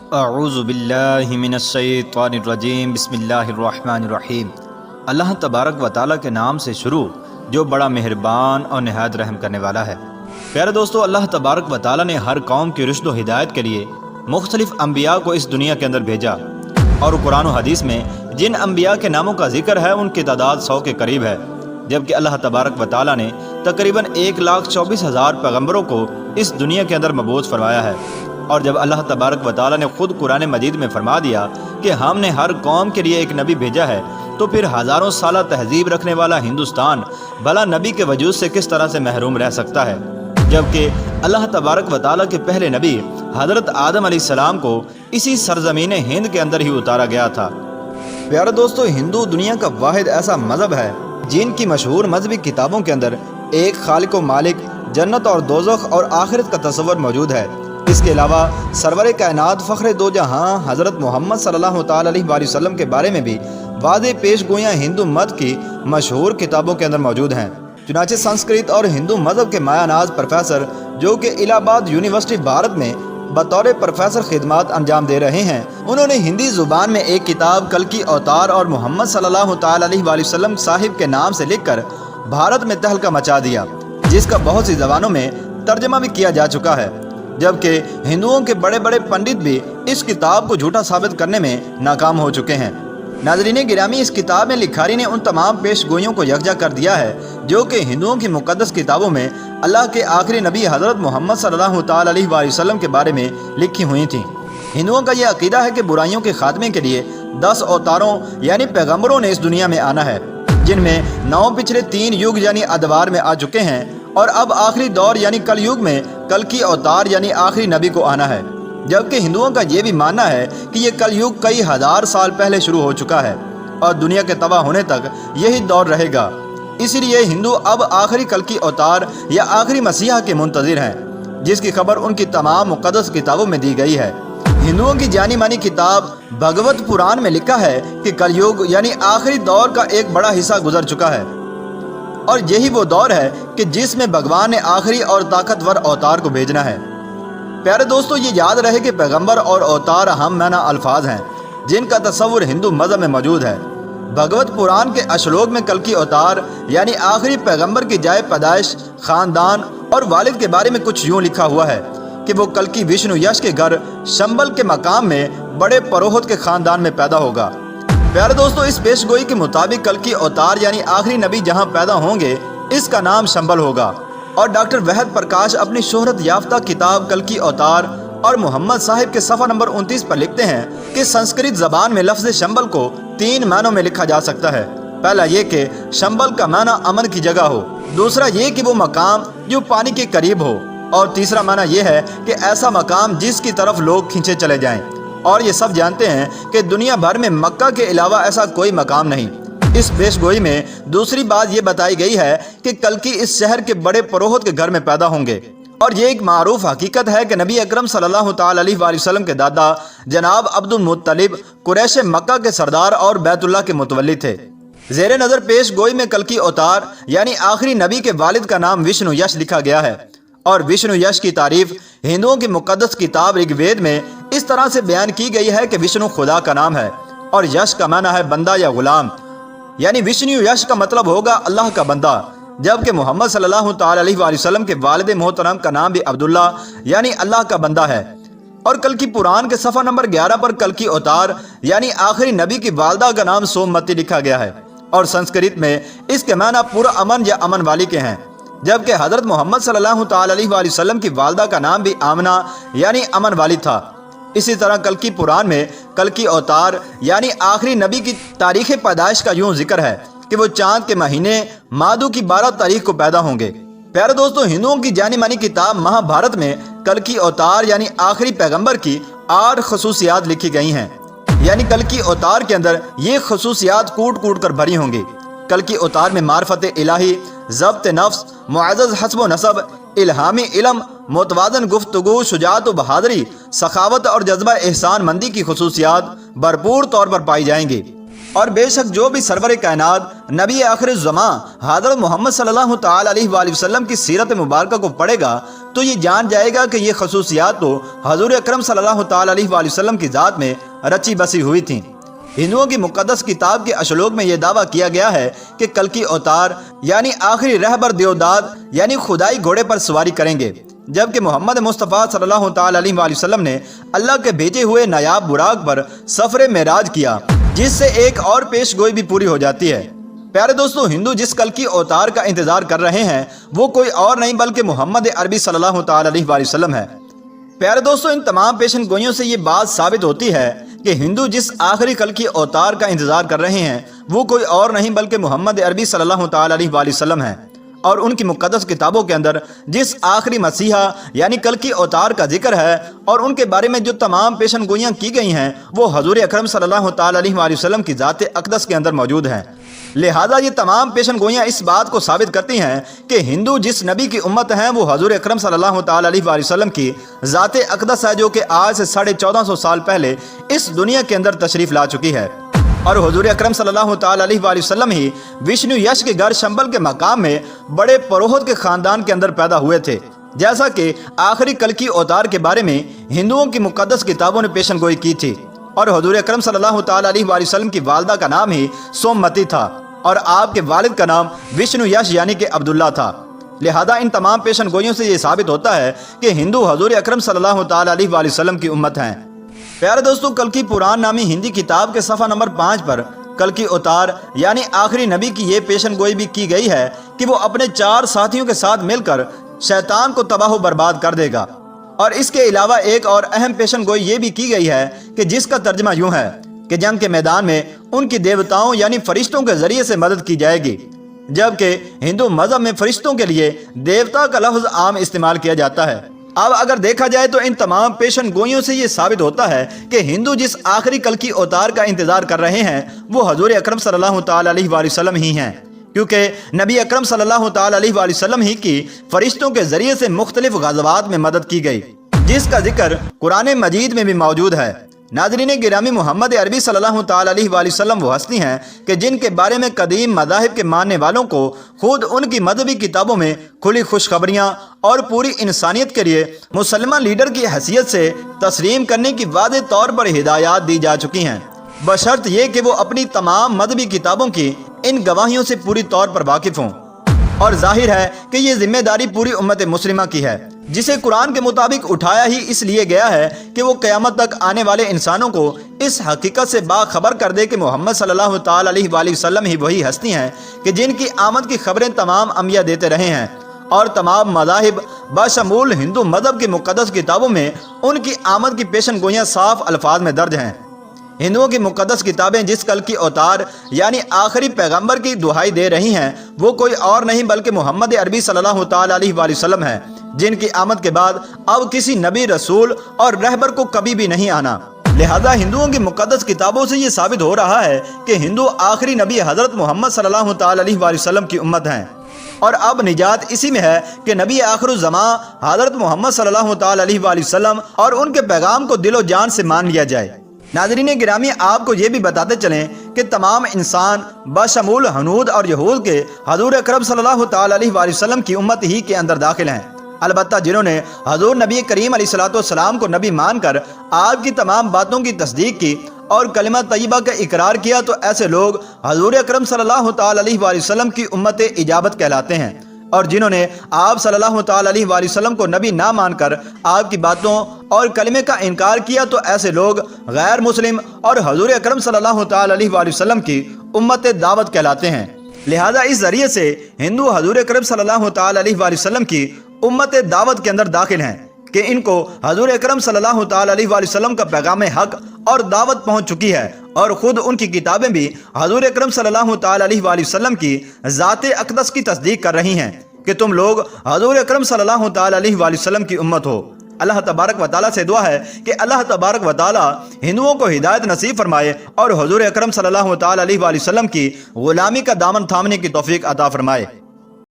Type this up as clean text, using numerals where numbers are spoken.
اعوذ باللہ من الشیطان الرجیم، بسم اللہ الرحمن الرحیم۔ اللہ تبارک و تعالیٰ کے نام سے شروع جو بڑا مہربان اور نہایت رحم کرنے والا ہے۔ پیارے دوستو، اللہ تبارک و تعالیٰ نے ہر قوم کی رشد و ہدایت کے لیے مختلف انبیاء کو اس دنیا کے اندر بھیجا، اور قرآن و حدیث میں جن انبیاء کے ناموں کا ذکر ہے ان کی تعداد 100 کے قریب ہے، جبکہ اللہ تبارک و تعالیٰ نے تقریباً 1,24,000 پیغمبروں کو اس دنیا کے اندر مبعوث فرمایا ہے۔ اور جب اللہ تبارک و تعالیٰ نے خود قرآن مجید میں فرما دیا کہ ہم نے ہر قوم کے لیے ایک نبی بھیجا ہے، تو پھر ہزاروں سالہ تہذیب رکھنے والا ہندوستان بلا نبی کے وجود سے کس طرح سے محروم رہ سکتا ہے، جبکہ اللہ تبارک و تعالیٰ کے پہلے نبی حضرت آدم علیہ السلام کو اسی سرزمین ہند کے اندر ہی اتارا گیا تھا۔ پیارے دوستو، ہندو دنیا کا واحد ایسا مذہب ہے جن کی مشہور مذہبی کتابوں کے اندر ایک خالق و مالک، جنت اور دوزخ اور آخرت کا تصور موجود ہے۔ اس کے علاوہ سرور کائنات فخر دو جہاں حضرت محمد صلی اللہ تعالی علیہ وآلہ وسلم کے بارے میں بھی واضح پیش گویاں ہندو مت کی مشہور کتابوں کے اندر موجود ہیں۔ چنانچہ سنسکرت اور ہندو مذہب کے مایہ ناز پروفیسر جو کہ الہ آباد یونیورسٹی بھارت میں بطور پروفیسر خدمات انجام دے رہے ہیں، انہوں نے ہندی زبان میں ایک کتاب کلکی اوتار اور محمد صلی اللہ تعالی علیہ وآلہ وسلم صاحب کے نام سے لکھ کر بھارت میں تہلکہ مچا دیا، جس کا بہت سی زبانوں میں ترجمہ بھی کیا جا چکا ہے، جبکہ ہندوؤں کے بڑے بڑے پنڈت بھی اس کتاب کو جھوٹا ثابت کرنے میں ناکام ہو چکے ہیں۔ ناظرین گرامی، اس کتاب میں لکھاری نے ان تمام پیش گوئیوں کو یکجا کر دیا ہے جو کہ ہندوؤں کی مقدس کتابوں میں اللہ کے آخری نبی حضرت محمد صلی اللہ تعالی علیہ وآلہ وسلم کے بارے میں لکھی ہوئی تھیں۔ ہندوؤں کا یہ عقیدہ ہے کہ برائیوں کے خاتمے کے لیے 10 اوتاروں یعنی پیغمبروں نے اس دنیا میں آنا ہے، جن میں 9 پچھلے 3 یگ یعنی ادوار میں آ چکے ہیں، اور اب آخری دور یعنی کل یگ میں کلکی اوتار یعنی آخری نبی کو آنا ہے، جبکہ ہندوؤں کا یہ بھی ماننا ہے کہ یہ کل یگ کئی ہزار سال پہلے شروع ہو چکا ہے اور دنیا کے تباہ ہونے تک یہی دور رہے گا۔ اسی لیے ہندو اب آخری کلکی اوتار یا آخری مسیحا کے منتظر ہیں، جس کی خبر ان کی تمام مقدس کتابوں میں دی گئی ہے۔ ہندوؤں کی جانی مانی کتاب بھگوت پران میں لکھا ہے کہ کل یگ یعنی آخری دور کا ایک بڑا حصہ گزر چکا ہے، اور یہی وہ دور ہے کہ جس میں بھگوان نے آخری اور طاقتور اوتار کو بھیجنا ہے۔ پیارے دوستو، یہ یاد رہے کہ پیغمبر اور اوتار ہم معنی الفاظ ہیں جن کا تصور ہندو مذہب میں موجود ہے۔ بھگوت پران کے اشلوک میں کلکی اوتار یعنی آخری پیغمبر کی جائے پیدائش، خاندان اور والد کے بارے میں کچھ یوں لکھا ہوا ہے کہ وہ کلکی وشنو یش کے گھر شمبل کے مقام میں بڑے پروہت کے خاندان میں پیدا ہوگا۔ پیارے دوستو، اس پیش گوئی کے مطابق کلکی اوتار یعنی آخری نبی جہاں پیدا ہوں گے اس کا نام شمبل ہوگا، اور ڈاکٹر وحد پرکاش اپنی شہرت یافتہ کتاب کلکی اوتار اور محمد صاحب کے صفحہ نمبر 29 پر لکھتے ہیں کہ سنسکرت زبان میں لفظ شمبل کو 3 معنوں میں لکھا جا سکتا ہے۔ پہلا یہ کہ شمبل کا معنی امن کی جگہ ہو، دوسرا یہ کہ وہ مقام جو پانی کے قریب ہو، اور تیسرا معنی یہ ہے کہ ایسا مقام جس کی طرف لوگ کھینچے چلے جائیں، اور یہ سب جانتے ہیں کہ دنیا بھر میں مکہ کے علاوہ ایسا کوئی مقام نہیں۔ اس پیش گوئی میں دوسری بات یہ بتائی گئی ہے کہ کلکی اس شہر کے بڑے پروہت کے گھر میں پیدا ہوں گے، اور یہ ایک معروف حقیقت ہے کہ نبی اکرم صلی اللہ تعالی علیہ وآلہ وسلم کے دادا جناب عبد المطلب قریش مکہ کے سردار اور بیت اللہ کے متولی تھے۔ زیر نظر پیش گوئی میں کلکی اوتار یعنی آخری نبی کے والد کا نام وشنو یش لکھا گیا ہے، اور وشنو یش کی تعریف ہندوؤں کی مقدس کتاب رگ وید میں اس طرح سے بیان کی گئی ہے کہ وشنو خدا کا نام ہے، اور یش کا معنی ہے بندہ یا غلام، یعنی وشنو یش کا مطلب ہوگا اللہ کا بندہ، جبکہ محمد صلی اللہ تعالی علیہ وآلہ وسلم کے والد محترم کا نام بھی عبداللہ یعنی اللہ کا بندہ ہے۔ اور کلکی پران کے صفحہ نمبر 11 پر کلکی اوتار یعنی آخری نبی کی والدہ کا نام سومتی لکھا گیا ہے، اور سنسکرت میں اس کے معنی پورا امن یا امن والی کے ہیں، جبکہ حضرت محمد صلی اللہ تعالی علیہ وآلہ وسلم کی والدہ کا نام بھی آمنہ یعنی امن والی تھا۔ اسی طرح کلکی پران میں کلکی اوتار یعنی آخری نبی کی تاریخ پیدائش کا یوں ذکر ہے کہ وہ چاند کے مہینے مادو کی 12 تاریخ کو پیدا ہوں گے۔ پیارے دوستو، ہندوؤں کی جانی مانی کتاب مہا بھارت میں کلکی اوتار یعنی آخری پیغمبر کی 8 خصوصیات لکھی گئی ہیں، یعنی کلکی اوتار کے اندر یہ خصوصیات کوٹ کوٹ کر بھری ہوں گی۔ کلکی اوتار میں معرفت الہی، ضبط نفس، معزز حسب و نسب، الہامی علم، متوازن گفتگو، شجاعت و بہادری، سخاوت اور جذبہ احسان مندی کی خصوصیات بھرپور طور پر پائی جائیں گی، اور بے شک جو بھی سرور کائنات نبی آخر الزماں حضرت محمد صلی اللہ تعالی علیہ وآلہ وسلم کی سیرت مبارکہ کو پڑھے گا تو یہ جان جائے گا کہ یہ خصوصیات تو حضور اکرم صلی اللہ تعالی علیہ وآلہ وسلم کی ذات میں رچی بسی ہوئی تھیں۔ ہندوؤں کی مقدس کتاب کے اشلوک میں یہ دعویٰ کیا گیا ہے کہ کلکی اوتار یعنی آخری رہبر دیوداد یعنی خدائی گھوڑے پر سواری کریں گے، جبکہ محمد مصطفیٰ صلی اللہ تعالی علیہ وآلہ وسلم نے اللہ کے بھیجے ہوئے نایاب براق پر سفر معراج کیا، جس سے ایک اور پیش گوئی بھی پوری ہو جاتی ہے۔ پیارے دوستو، ہندو جس کلکی اوتار کا انتظار کر رہے ہیں وہ کوئی اور نہیں بلکہ محمد عربی صلی اللہ تعالی علیہ وآلہ وسلم ہے۔ پیارے دوستو، ان تمام پیشن گوئیوں سے یہ بات ثابت ہوتی ہے کہ ہندو جس آخری کلکی اوتار کا انتظار کر رہے ہیں وہ کوئی اور نہیں بلکہ محمد عربی صلی اللہ تعالی علیہ وآلہ وسلم ہے، اور ان کی مقدس کتابوں کے اندر جس آخری مسیحا یعنی کلکی اوتار کا ذکر ہے اور ان کے بارے میں جو تمام پیشن گوئیاں کی گئی ہیں وہ حضور اکرم صلی اللہ تعالی علیہ وآلہ وسلم کی ذات اقدس کے اندر موجود ہیں۔ لہذا یہ تمام پیشن گوئیاں اس بات کو ثابت کرتی ہیں کہ ہندو جس نبی کی امت ہیں وہ حضور اکرم صلی اللہ تعالی علیہ وآلہ وسلم کی ذات اقدس ہے، جو کہ آج سے 1450 سال پہلے اس دنیا کے اندر تشریف لا چکی ہے، اور حضور اکرم صلی اللہ تعالی علیہ وآلہ وسلم ہی وشنو یش کے گھر شمبل کے مقام میں بڑے پروہت کے خاندان کے اندر پیدا ہوئے تھے، جیسا کہ آخری کلکی اوتار کے بارے میں ہندوؤں کی مقدس کتابوں نے پیشن گوئی کی تھی، اور حضور اکرم صلی اللہ تعالی علیہ وآلہ وسلم کی والدہ کا نام ہی سومتی تھا اور آپ کے والد کا نام وشنو یش یعنی کہ عبداللہ تھا۔ لہذا ان تمام پیشن گوئیوں سے یہ ثابت ہوتا ہے کہ ہندو حضور اکرم صلی اللہ تعالی علیہ وآلہ وسلم کی امت ہیں۔ پیارے دوستو، کلکی پران نامی ہندی کتاب کے صفحہ نمبر 5 پر کلکی اوتار یعنی آخری نبی کی یہ پیشن گوئی بھی کی گئی ہے کہ وہ اپنے 4 ساتھیوں کے ساتھ مل کر شیطان کو تباہ و برباد کر دے گا، اور اس کے علاوہ ایک اور اہم پیشن گوئی یہ بھی کی گئی ہے کہ جس کا ترجمہ یوں ہے کہ جنگ کے میدان میں ان کی دیوتاؤں یعنی فرشتوں کے ذریعے سے مدد کی جائے گی، جبکہ ہندو مذہب میں فرشتوں کے لیے دیوتا کا لفظ عام استعمال کیا جاتا ہے۔ اب اگر دیکھا جائے تو ان تمام پیشن گوئیوں سے یہ ثابت ہوتا ہے کہ ہندو جس آخری کلکی اوتار کا انتظار کر رہے ہیں وہ حضور اکرم صلی اللہ تعالی علیہ وآلہ وسلم ہی ہیں، کیونکہ نبی اکرم صلی اللہ تعالی علیہ وآلہ وسلم ہی کی فرشتوں کے ذریعے سے مختلف غزوات میں مدد کی گئی، جس کا ذکر قرآن مجید میں بھی موجود ہے۔ ناظرین گرامی، محمد عربی صلی اللہ تعالی علیہ وآلہ وسلم وہ ہستی ہیں کہ جن کے بارے میں قدیم مذاہب کے ماننے والوں کو خود ان کی مذہبی کتابوں میں کھلی خوشخبریاں اور پوری انسانیت کے لیے مسلمہ لیڈر کی حیثیت سے تسلیم کرنے کی واضح طور پر ہدایات دی جا چکی ہیں، بشرط یہ کہ وہ اپنی تمام مذہبی کتابوں کی ان گواہیوں سے پوری طور پر واقف ہوں۔ اور ظاہر ہے کہ یہ ذمہ داری پوری امت مسلمہ کی ہے، جسے قرآن کے مطابق اٹھایا ہی اس لیے گیا ہے کہ وہ قیامت تک آنے والے انسانوں کو اس حقیقت سے باخبر کر دے کہ محمد صلی اللہ تعالی علیہ وآلہ وسلم ہی وہی ہستی ہیں کہ جن کی آمد کی خبریں تمام انبیاء دیتے رہے ہیں، اور تمام مذاہب بشمول ہندو مذہب کی مقدس کتابوں میں ان کی آمد کی پیشن گوئیاں صاف الفاظ میں درج ہیں۔ ہندوؤں کی مقدس کتابیں جس کلکی اوتار یعنی آخری پیغمبر کی دہائی دے رہی ہیں وہ کوئی اور نہیں بلکہ محمد عربی صلی اللہ تعالی علیہ وآلہ وسلم ہے، جن کی آمد کے بعد اب کسی نبی، رسول اور رہبر کو کبھی بھی نہیں آنا۔ لہذا ہندوؤں کی مقدس کتابوں سے یہ ثابت ہو رہا ہے کہ ہندو آخری نبی حضرت محمد صلی اللہ تعالی علیہ وآلہ وسلم کی امت ہیں، اور اب نجات اسی میں ہے کہ نبی آخر الزماں حضرت محمد صلی اللہ تعالی علیہ وآلہ وسلم اور ان کے پیغام کو دل و جان سے مان لیا جائے۔ ناظرین گرامی، آپ کو یہ بھی بتاتے چلیں کہ تمام انسان بشمول ہنود اور یہود کے حضور اکرم صلی اللہ تعالی علیہ وآلہ وسلم کی امت ہی کے اندر داخل ہیں، البتہ جنہوں نے حضور نبی کریم علیہ الصلوۃ والسلام کو نبی مان کر آپ کی تمام باتوں کی تصدیق کی اور کلمہ طیبہ کا اقرار کیا تو ایسے لوگ حضور اکرم صلی اللہ تعالی علیہ وآلہ وسلم کی امت اجابت کہلاتے ہیں، اور جنہوں نے آپ صلی اللہ تعالی علیہ وآلہ وسلم کو نبی نہ مان کر آپ کی باتوں اور کلمے کا انکار کیا تو ایسے لوگ غیر مسلم اور حضور اکرم صلی اللہ تعالی علیہ وآلہ وسلم کی امت دعوت کہلاتے ہیں۔ لہذا اس ذریعے سے ہندو حضور اکرم صلی اللہ تعالی علیہ وآلہ وسلم کی امت دعوت کے اندر داخل ہیں کہ ان کو حضور اکرم صلی اللہ تعالی علیہ وآلہ وسلم کا پیغام حق اور دعوت پہنچ چکی ہے، اور خود ان کی کتابیں بھی حضور اکرم صلی اللہ تعالی علیہ وآلہ وسلم کی ذات اقدس کی تصدیق کر رہی ہیں کہ تم لوگ حضور اکرم صلی اللہ تعالی علیہ وآلہ وسلم کی امت ہو۔ اللہ تبارک و تعالیٰ سے دعا ہے کہ اللہ تبارک و تعالیٰ ہندوؤں کو ہدایت نصیب فرمائے اور حضور اکرم صلی اللہ تعالی علیہ وآلہ وسلم کی غلامی کا دامن تھامنے کی توفیق عطا فرمائے۔